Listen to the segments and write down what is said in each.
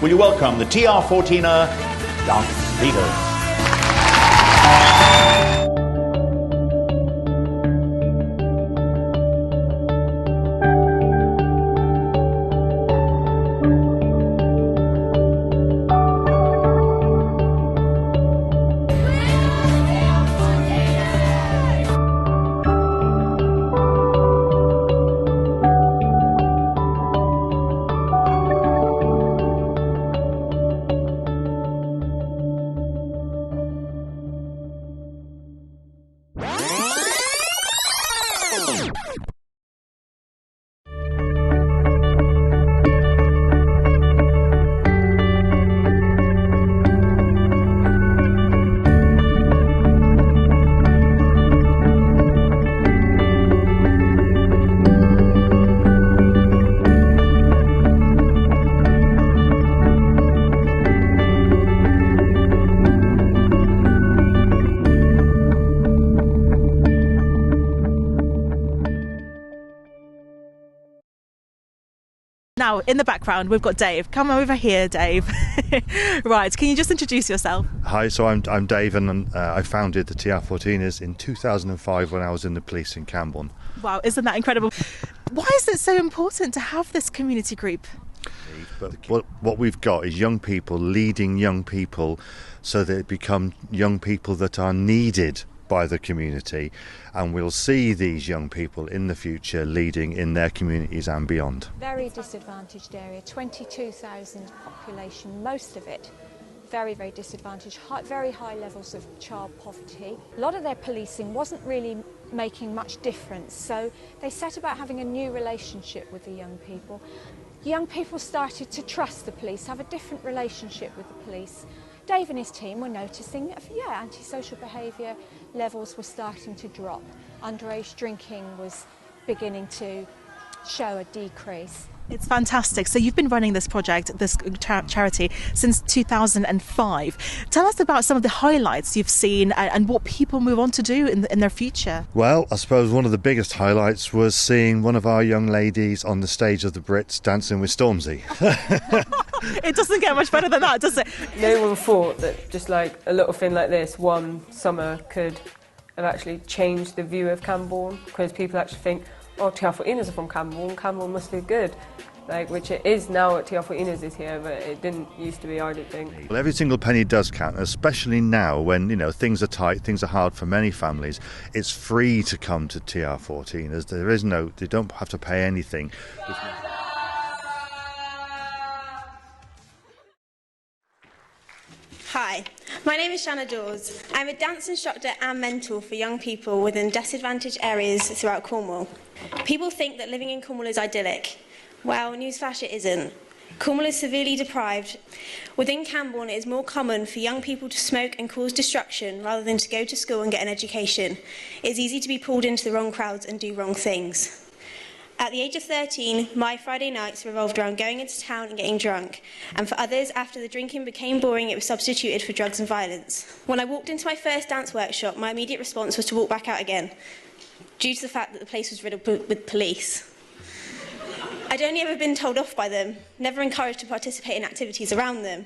will you welcome the TR14er dance leaders. Now, in the background, we've got Dave. Come over here, Dave. Right, can you just introduce yourself? Hi, so I'm Dave, and I founded the TR14ers in 2005 when I was in the police in Camborne. Wow, isn't that incredible? Why is it so important to have this community group? But what we've got is young people leading young people so they become young people that are needed by the community, and we'll see these young people in the future leading in their communities and beyond. Very disadvantaged area, 22,000 population, most of it very, very disadvantaged, very high levels of child poverty. A lot of their policing wasn't really making much difference, so they set about having a new relationship with the young people. Young people started to trust the police, have a different relationship with the police. Dave and his team were noticing, antisocial behaviour levels were starting to drop. Underage drinking was beginning to show a decrease. It's fantastic. So you've been running this project, this charity, since 2005. Tell us about some of the highlights you've seen and what people move on to do in their future. Well, I suppose one of the biggest highlights was seeing one of our young ladies on the stage of the Brits dancing with Stormzy. It doesn't get much better than that, does it? No one thought that just like a little thing like this one summer could have actually changed the view of Camborne, because people actually think, oh, TR14ers are from Camborne, Camborne must be good. Which it is now at TR14ers is here, but it didn't used to be, I don't think. Well, every single penny does count, especially now when, things are tight, things are hard for many families. It's free to come to TR14ers. They don't have to pay anything. Hi, my name is Shanna Dawes. I'm a dance instructor and mentor for young people within disadvantaged areas throughout Cornwall. People think that living in Cornwall is idyllic. Well, newsflash, it isn't. Cornwall is severely deprived. Within Camborne, it is more common for young people to smoke and cause destruction rather than to go to school and get an education. It's easy to be pulled into the wrong crowds and do wrong things. At the age of 13, my Friday nights revolved around going into town and getting drunk, and for others, after the drinking became boring, it was substituted for drugs and violence. When I walked into my first dance workshop, my immediate response was to walk back out again, due to the fact that the place was riddled with police. I'd only ever been told off by them, never encouraged to participate in activities around them.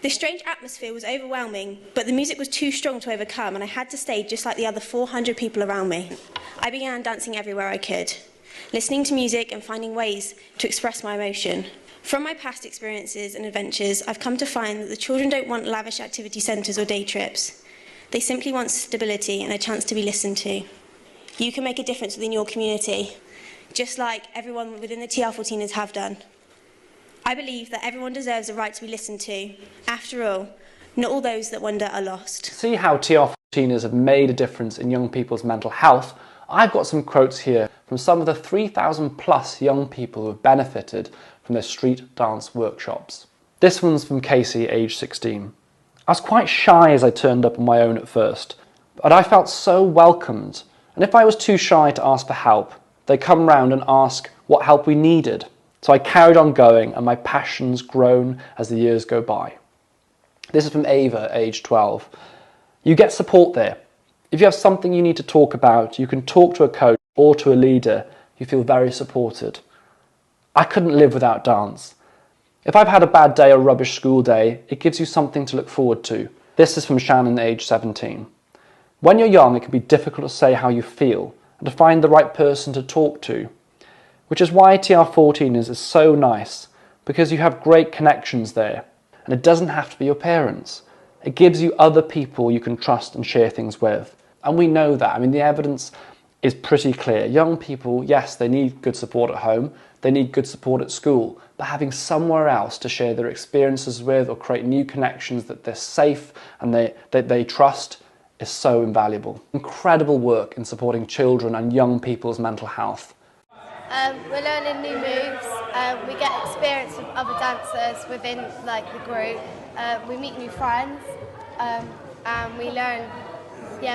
This strange atmosphere was overwhelming, but the music was too strong to overcome, and I had to stay just like the other 400 people around me. I began dancing everywhere I could, listening to music and finding ways to express my emotion. From my past experiences and adventures, I've come to find that the children don't want lavish activity centres or day trips. They simply want stability and a chance to be listened to. You can make a difference within your community, just like everyone within the TR14ers have done. I believe that everyone deserves a right to be listened to. After all, not all those that wander are lost. To see how TR14ers have made a difference in young people's mental health, I've got some quotes here from some of the 3,000 plus young people who have benefited from their street dance workshops. This one's from Casey, age 16. I was quite shy as I turned up on my own at first, but I felt so welcomed, and if I was too shy to ask for help, they'd come round and ask what help we needed. So I carried on going, and my passion's grown as the years go by. This is from Ava, age 12. You get support there. If you have something you need to talk about, you can talk to a coach or to a leader. You feel very supported. I couldn't live without dance. If I've had a bad day or rubbish school day, it gives you something to look forward to. This is from Shannon, age 17. When you're young, it can be difficult to say how you feel and to find the right person to talk to, which is why TR14ers is so nice, because you have great connections there, and it doesn't have to be your parents. It gives you other people you can trust and share things with. And we know that. I mean, the evidence is pretty clear. Young people, yes, they need good support at home, they need good support at school, but having somewhere else to share their experiences with or create new connections that they're safe and they trust is so invaluable. Incredible work in supporting children and young people's mental health. We're learning new moves, we get experience with other dancers within the group, we meet new friends, and we learn,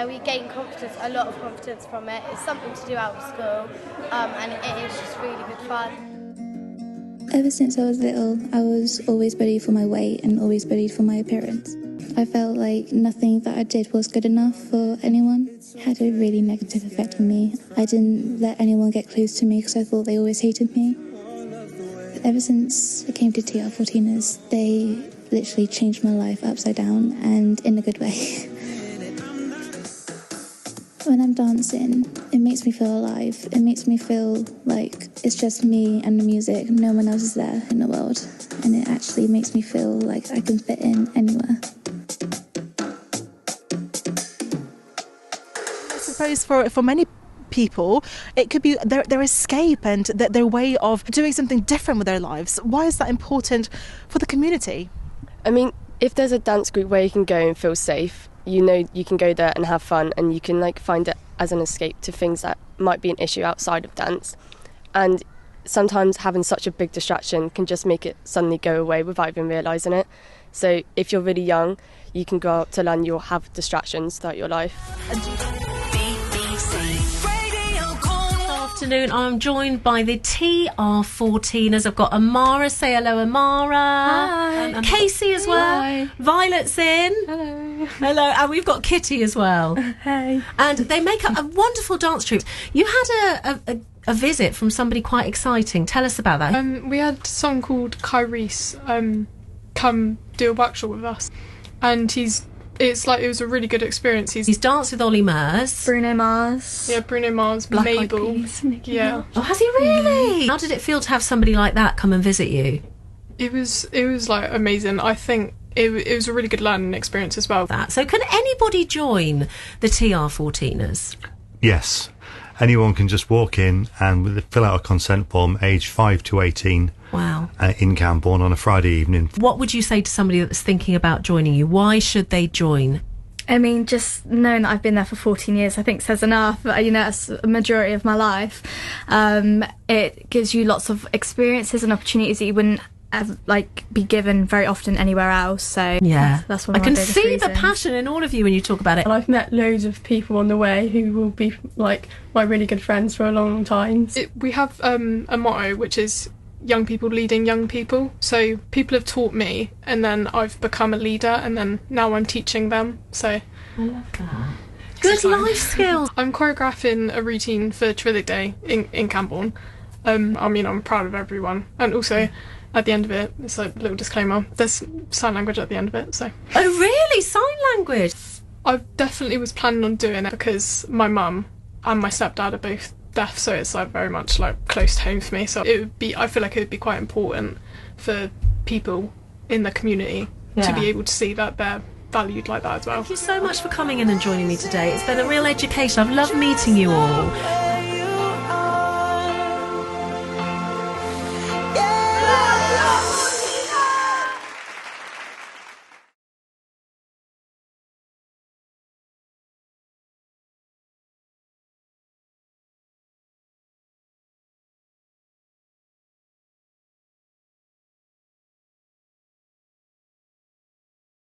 we gain confidence, a lot of confidence from it. It's something to do out of school, and it is just really good fun. Ever since I was little, I was always bullied for my weight and always bullied for my appearance. I felt like nothing that I did was good enough for anyone. It had a really negative effect on me. I didn't let anyone get close to me because I thought they always hated me. Ever since I came to TR14ers, they literally changed my life upside down and in a good way. When I'm dancing, it makes me feel alive. It makes me feel like it's just me and the music. No one else is there in the world. And it actually makes me feel like I can fit in anywhere. I suppose for many people, it could be their escape and their way of doing something different with their lives. Why is that important for the community? I mean, if there's a dance group where you can go and feel safe, you know you can go there and have fun, and you can find it as an escape to things that might be an issue outside of dance. And sometimes having such a big distraction can just make it suddenly go away without even realising it. So if you're really young, you can go out to learn, you'll have distractions throughout your life. Afternoon, I'm joined by the TR14ers. I've got Amara. Say hello, Amara. Hi. Casey as well. Hi. Violet's in. Hello. Hello. And we've got Kitty as well. Hey. And they make up a wonderful dance troupe. You had a visit from somebody quite exciting. Tell us about that. We had someone called Kyrese come do a workshop with us, and it was a really good experience. He's danced with Ollie Murs. Bruno Mars. Yeah, Bruno Mars, Black Mabel. Eyed Peas, Yeah. Oh, has he really? How did it feel to have somebody like that come and visit you? It was amazing. I think it was a really good learning experience as well. So can anybody join the TR14ers? Yes. Anyone can just walk in and fill out a consent form, aged 5 to 18. Wow. In Camborne on a Friday evening. What would you say to somebody that's thinking about joining you? Why should they join? I mean, just knowing that I've been there for 14 years, I think says enough. That's a majority of my life. It gives you lots of experiences and opportunities that you wouldn't be given very often anywhere else. So yeah, that's one I of my can biggest see reasons. the passion in all of you when you talk about it. And I've met loads of people on the way who will be my really good friends for a long, long time. We have a motto which is young people leading young people. So people have taught me, and then I've become a leader, and then now I'm teaching them. So I love that. Good life skills. I'm choreographing a routine for Trillic Day in Camborne. I'm proud of everyone, and also at the end of it, it's a little disclaimer, there's sign language at the end of it. So oh really? Sign language? I definitely was planning on doing it because my mum and my stepdad are both deaf, so it's very much close to home for me. So I feel like it would be quite important for people in the community to be able to see that they're valued like that as well. Thank you so much for coming in and joining me today. It's been a real education. I've loved meeting you all.